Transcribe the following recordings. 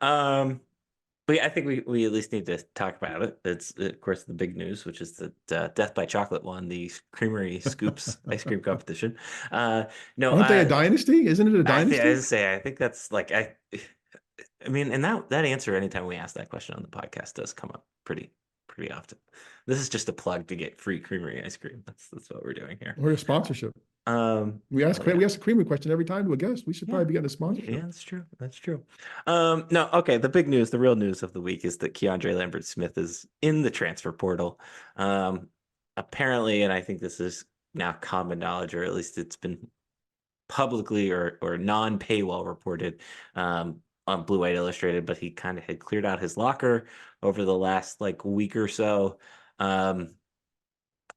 But yeah, I think we at least need to talk about it. It's of course the big news, which is that Death by Chocolate won the Creamery Scoops ice cream competition. No, Aren't they a dynasty? Isn't it a I dynasty? say I think that's like I mean, and that answer anytime we ask that question on the podcast does come up pretty often. This is just a plug to get free Creamery ice cream. That's what we're doing here. Or a sponsorship? Well, yeah. We ask a creamer question every time to a guest. We should Yeah. probably be getting a Yeah, sponsorship. that's true. That's true. No, okay. The big news, the real news of the week is that KeAndre Lambert-Smith is in the transfer portal. Apparently, and I think this is now common knowledge, or at least it's been publicly or non-paywall reported on Blue White Illustrated, but he kind of had cleared out his locker over the last like week or so. Um,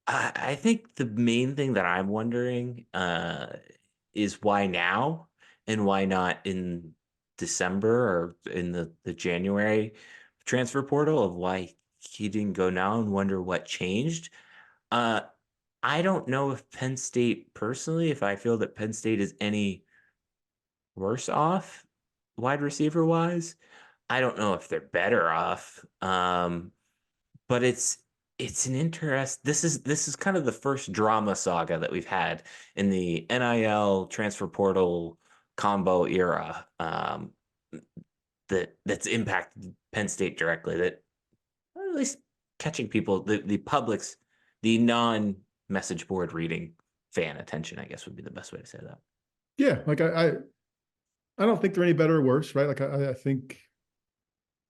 I think the main thing that I'm wondering is why now and why not in December or in the January transfer portal of why he didn't go now and wonder what changed. Uh, I don't know if Penn State personally, if I feel that Penn State is any worse off wide receiver wise. I don't know if they're better off. But it's an interest. This is kind of the first drama saga that we've had in the NIL transfer portal combo era. That's impacted Penn State directly. That at least catching people, the public's, the non-message board reading fan attention, I guess would be the best way to say that. Yeah, like I don't think they're any better or worse, right? Like I think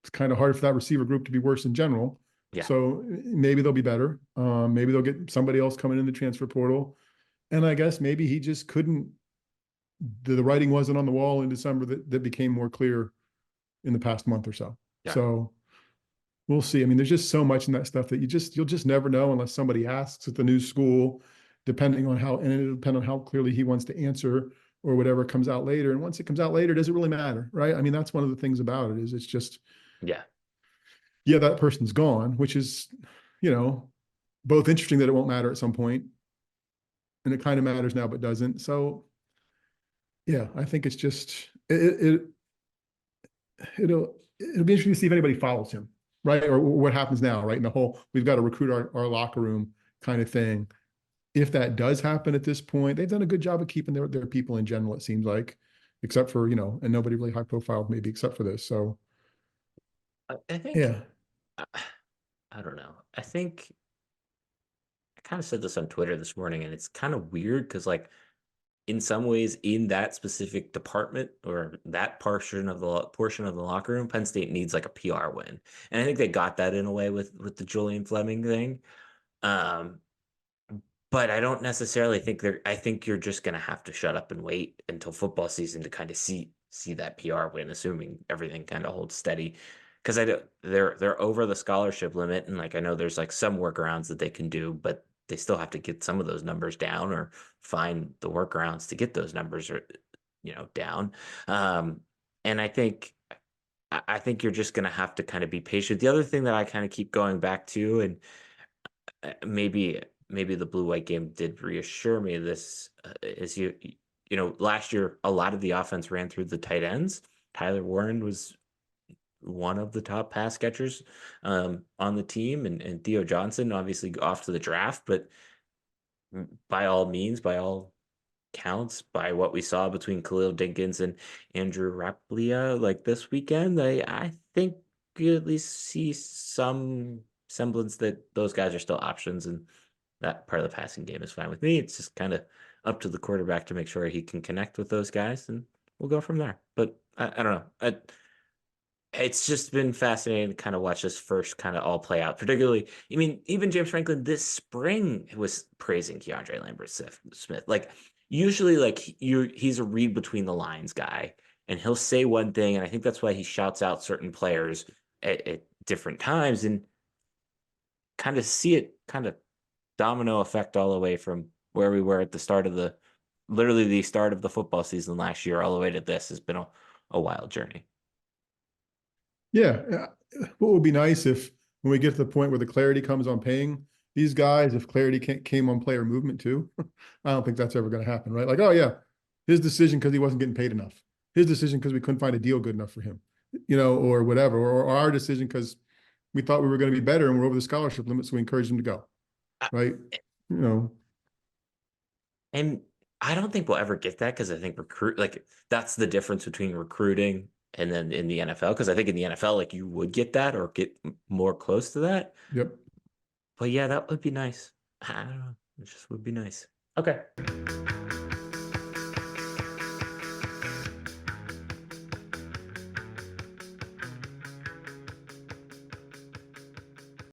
it's kind of hard for that receiver group to be worse in general. Yeah. So maybe they'll be better. Maybe they'll get somebody else coming in the transfer portal. And I guess maybe he just couldn't, the writing wasn't on the wall in December that became more clear in the past month or so. Yeah. So we'll see. I mean, there's just so much in that stuff that you'll just never know unless somebody asks at the new school, depending on how, and it'll depend on how clearly he wants to answer or whatever comes out later. And once it comes out later, does it really matter? Right. I mean, that's one of the things about it is it's just, Yeah. yeah, that person's gone, which is, you know, both interesting that it won't matter at some point, and it kind of matters now, but doesn't. So, yeah, I think it's just it'll be interesting to see if anybody follows him, right, or what happens now, right? In the whole we've got to recruit our locker room kind of thing. If that does happen at this point, they've done a good job of keeping their people in general. It seems like, except for and nobody really high profile maybe except for this. So, I think yeah, I don't know. I think I kind of said this on Twitter this morning, and it's kind of weird because, like, in some ways, in that specific department or that portion of the locker room, Penn State needs like a PR win, and I think they got that in a way with the Julian Fleming thing. Um, but I don't necessarily think they're. I think you're just gonna have to shut up and wait until football season to kind of see that PR win, assuming everything kind of holds steady. Because I don't, they're over the scholarship limit, and like I know there's like some workarounds that they can do, but they still have to get some of those numbers down or find the workarounds to get those numbers or down. Um, and I think you're just gonna have to kind of be patient. The other thing that I kind of keep going back to, and maybe the blue white game did reassure me of this, is last year a lot of the offense ran through the tight ends. Tyler Warren was one of the top pass catchers on the team, and Theo Johnson obviously off to the draft, but by all means, by all counts, by what we saw between Khalil Dinkins and Andrew Raplia like this weekend, I think you at least see some semblance that those guys are still options, and that part of the passing game is fine with me. It's just kind of up to the quarterback to make sure he can connect with those guys, and we'll go from there. But I don't know. It's just been fascinating to kind of watch this first kind of all play out. Particularly, I mean, even James Franklin this spring was praising KeAndre Lambert-Smith. Like usually, like he's a read between the lines guy, and he'll say one thing, and I think that's why he shouts out certain players at different times, and kind of see it kind of domino effect all the way from where we were at the start of literally the start of the football season last year, all the way to this has been a wild journey. yeah. What would be nice if when we get to the point where the clarity comes on paying these guys, if clarity came on player movement too. I don't think that's ever going to happen, right? Like, oh yeah, his decision because he wasn't getting paid enough. His decision because we couldn't find a deal good enough for him. or whatever, or our decision because we thought we were going to be better and we're over the scholarship limit, so we encouraged them to go, I- right? You know, And I don't think we'll ever get that because I think that's the difference between recruiting and then in the NFL. Because I think in the NFL, like you would get that or get more close to that. yep. But yeah, that would be nice. I don't know. It just would be nice. Okay.